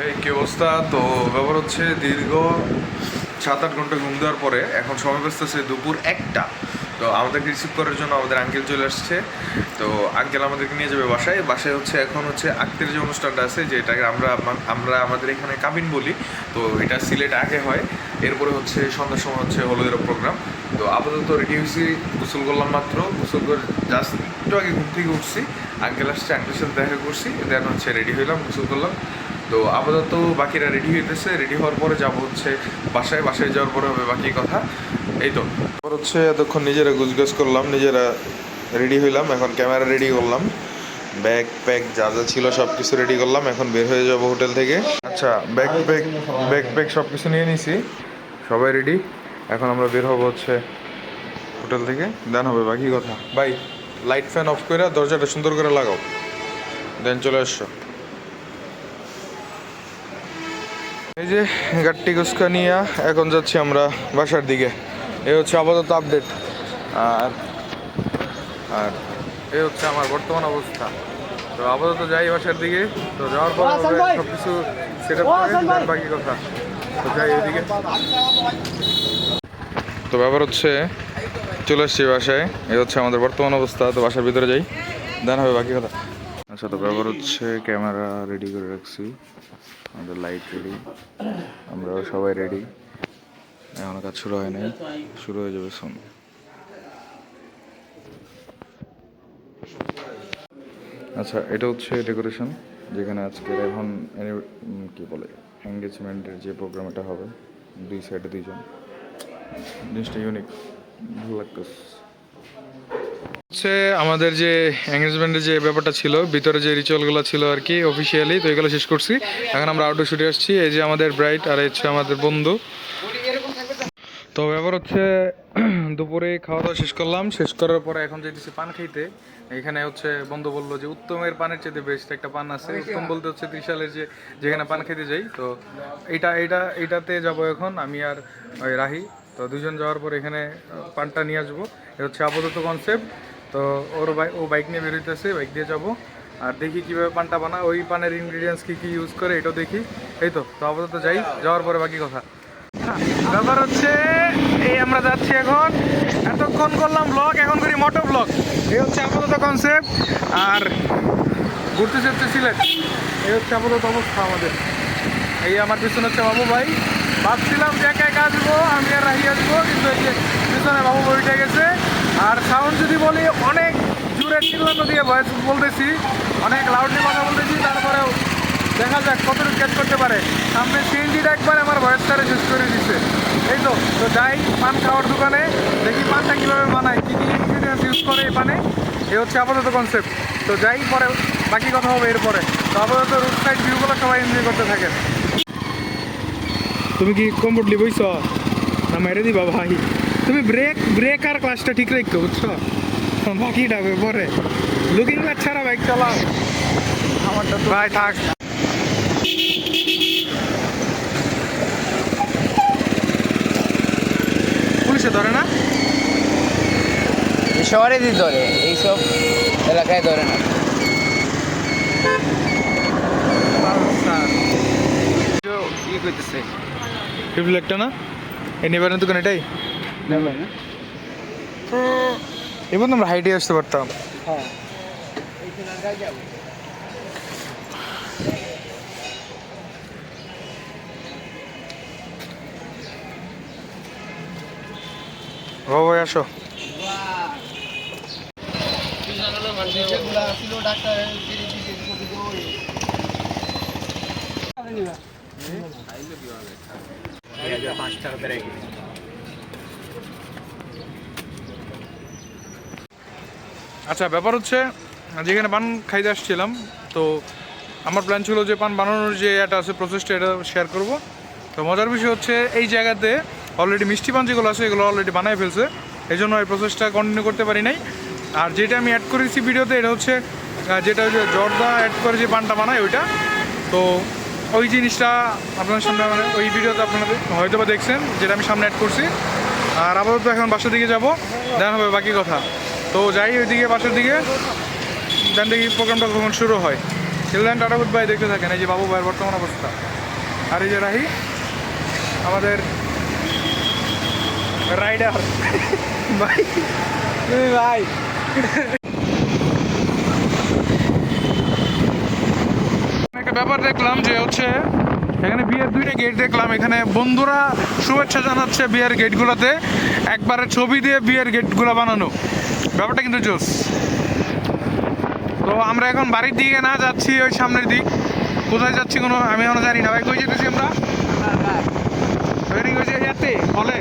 এই কি অবস্থা? তো ব্যাপার হচ্ছে দীর্ঘ 7-8 ঘন্টা ঘুম দেওয়ার পরে এখন সময় বাজতেছে দুপুর 1টা। তো আমাদেরকে রিসিভ করার জন্য আমাদের আঙ্কেল চলে আসছে। তো আঙ্কেল আমাদেরকে নিয়ে যাবে বাসায়। বাসায় হচ্ছে এখন হচ্ছে আক্তের যে অনুষ্ঠানটা আছে, যেটাকে আমরা আমাদের এখানে কাবিন বলি। তো এটা সিলেট আগে হয়, এরপরে হচ্ছে সন্ধ্যার সময় হচ্ছে হলুদের প্রোগ্রাম। তো আপাতত রেডি হয়েছি, গোসল করলাম মাত্র, গোসল করে জাস্ট একটু আগে ঘুম থেকে উঠছি। আঙ্কেল আসছে, আঙ্কেলের সাথে দেখা করছি, দেন হচ্ছে রেডি হইলাম, গোসল করলাম। তো আপাতত বাকিরা রেডি হইতেছে, রেডি হওয়ার পরে যাব হচ্ছে বাসায় যাওয়ার পরে হবে বাকি কথা। এই তো তারপর হচ্ছে এতক্ষণ নিজেরা গুজগাছ করলাম, নিজেরা রেডি হইলাম, এখন ক্যামেরা রেডি করলাম, ব্যাগ প্যাক যা যা ছিল সব কিছু রেডি করলাম, এখন বের হয়ে যাব হোটেল থেকে। আচ্ছা, ব্যাগ সব কিছু নিয়ে নিছি, সবাই রেডি। এখন আমরা বের হবো হচ্ছে হোটেল থেকে, দেন হবে বাকি কথা। বাই, লাইট ফ্যান অফ করে দরজাটা সুন্দর করে লাগাও, দেন চলে আসছো। এই যে গাড়িটি গুছকা নিয়ে এখন যাচ্ছি আমরা বাসার দিকে। এই হচ্ছে আপাতত আপডেট। আর আর এই হচ্ছে আমার বর্তমান অবস্থা। তো আপাতত যাই বাসার দিকে। তো যাওয়ার পর সব কিছু সেট আপ করে বাকি কথা। তো যাই এদিকে। তো ব্যাপার হচ্ছে চলে আসছি বাসায়, এই হচ্ছে আমাদের বর্তমান অবস্থা। তো বাসার ভিতরে যাই, দেন হবে বাকি কথা। আচ্ছা, তো ব্যাপার হচ্ছে ক্যামেরা রেডি করে রাখছি, আমাদের লাইট রেডি, আমরা সবাই রেডি। এখনো কাজ শুরু হয় নাই, শুরু হয়ে যাবে সোন। আচ্ছা, এটা হচ্ছে ডেকোরেশন, যেখানে আজকের এখন কি বলে এঙ্গেজমেন্টের যে প্রোগ্রাম এটা হবে। দুই সাইডে দুইজন, জিনিসটা ইউনিক, ভালো লাগতেছে। হচ্ছে আমাদের যে এঙ্গেজমেন্টের যে ব্যাপারটা ছিল, ভিতরে যে রিচুয়ালগুলো ছিল আর কি অফিসিয়ালি, তো এগুলো শেষ করছি। এখন আমরা আউটডোর শুটে আসছি। এই যে আমাদের ব্রাইড, আর হচ্ছে আমাদের বন্ধু। তো ব্যাপার হচ্ছে দুপুরে খাওয়া দাওয়া শেষ করলাম, শেষ করার পরে এখন যেতেছি পান খাইতে। এখানে হচ্ছে বন্ধু বললো যে উত্তমের পানের চেয়ে বেস্ট একটা পান আছে। উত্তম বলতে হচ্ছে ত্রিশালের যে যেখানে পান খেতে যাই। তো এইটাতে যাব এখন আমি আর ওই রাহি। তো দুজন যাওয়ার পর এখানে পানটা নিয়ে আসবো। এ হচ্ছে আপাতত কনসেপ্ট। তো ও বাইক নিয়ে বেরোইতেছে, বাইক দিয়ে যাব। আর দেখি কীভাবে পানটা বানায়, ওই পানের ইনগ্রিডিয়েন্টস কী কী ইউজ করে এটাও দেখি। এই তো আপাতত যাই, যাওয়ার পরে বাকি কথা। ব্যাপার হচ্ছে এই আমরা যাচ্ছি এখন, এতক্ষণ করলাম ব্লগ, এখন করি মোটো ব্লগ। এই হচ্ছে আপাতত কনসেপ্ট। আর ঘুরতে যেতে সিলেট, এই হচ্ছে আপাতত অবস্থা আমাদের। এই আমার পিছনে হচ্ছে বাবু ভাই। ভাবছিলাম যে একা একা আসবো, আমি আর রাহি আসবো, কিন্তু এই যে পিছনে বাবু ভাই উঠে গেছে। আর সাউন্ড যদি বলি, অনেক জোরে চিল্লানো দিয়ে ভয়েস বলতেছি, অনেক লাউডলি কথা বলতেছি, তারপরেও দেখা যাক কতটুকু ক্যাচ করতে পারে। সামনে সিএনজিটা একবার আমার ভয়েসটারে শেষ করে দিচ্ছে। এই তো তো যাই পান খাওয়ার দোকানে, দেখি পানটা কীভাবে বানায়, কী কী ইনগ্রিডিয়েন্টস ইউজ করে এই পানে। এই হচ্ছে আপাতত কনসেপ্ট। তো যাই, পরে বাকি কথা হবে এরপরে। তো আপাতত রোড সাইড ভিউগুলো সবাই এনজয় করতে থাকেন। তুমি কি কমফোর্টলি বইছ না মেরে দিবা ভাই? তুমি ব্রেক আর ক্লাসটা ঠিক রাখো, বুঝছো? বাকিটা পরে লুকিং গ্লাস ছাড়া বাইক চালাও আমারটা ভাই থাক। পুলিশে ধরে না, শহরে দিয়ে ধরে, এইসব এলাকায় ধরে না। ইয়ে করতেছে একটা না এই নিবারের দোকান, এটাই এবার আমরা হাইটে আসতে পারতাম। ভাই আসো। আচ্ছা, ব্যাপার হচ্ছে যেখানে পান খাইতে আসছিলাম, তো আমার প্ল্যান ছিল যে পান বানানোর যে এটা আছে প্রসেসটা, এটা শেয়ার করব। তো মজার বিষয় হচ্ছে এই জায়গাতে অলরেডি মিষ্টি পান যেগুলো আছে এগুলো অলরেডি বানায় ফেলছে, এই জন্য এই প্রসেসটা কন্টিনিউ করতে পারি নাই। আর যেটা আমি অ্যাড করেছি ভিডিওতে, এটা হচ্ছে যেটা যে জর্দা অ্যাড করে যে পানটা বানায় ওইটা। তো ওই জিনিসটা আপনাদের সামনে, মানে ওই ভিডিওতে আপনারা হয়তো বা দেখছেন, যেটা আমি সামনে অ্যাড করছি। আর আপাতত এখন বাসার দিকে যাব, দেন হবে বাকি কথা। তো যাই ওইদিকে বাসার দিকে, দেন দেখি প্রোগ্রামটা কখন শুরু হয়। চিলড্রেন টাটা গুড বাই দেখতে থাকেন। এই যে বাবু ভাইয়ের বর্তমান অবস্থা, আর এই যে রাহি আমাদের রাইডার ভাই। ভাই একটা ব্যাপার দেখলাম যে হচ্ছে এখানে বিয়ের দুইটা গেট দেখলাম। এখানে বন্ধুরা শুভেচ্ছা জানাচ্ছে বিয়ের গেটগুলোতে, একবারে ছবি দিয়ে বিয়ের গেটগুলো বানানো। ব্যাপারটা কিন্তু জোস। তো আমরা এখন বাড়ির দিকে না যাচ্ছি, ওই সামনের দিক। কোথায় যাচ্ছি কোনো আমি এখনো জানি না। ভাই কই যেতেছি আমরা? হলে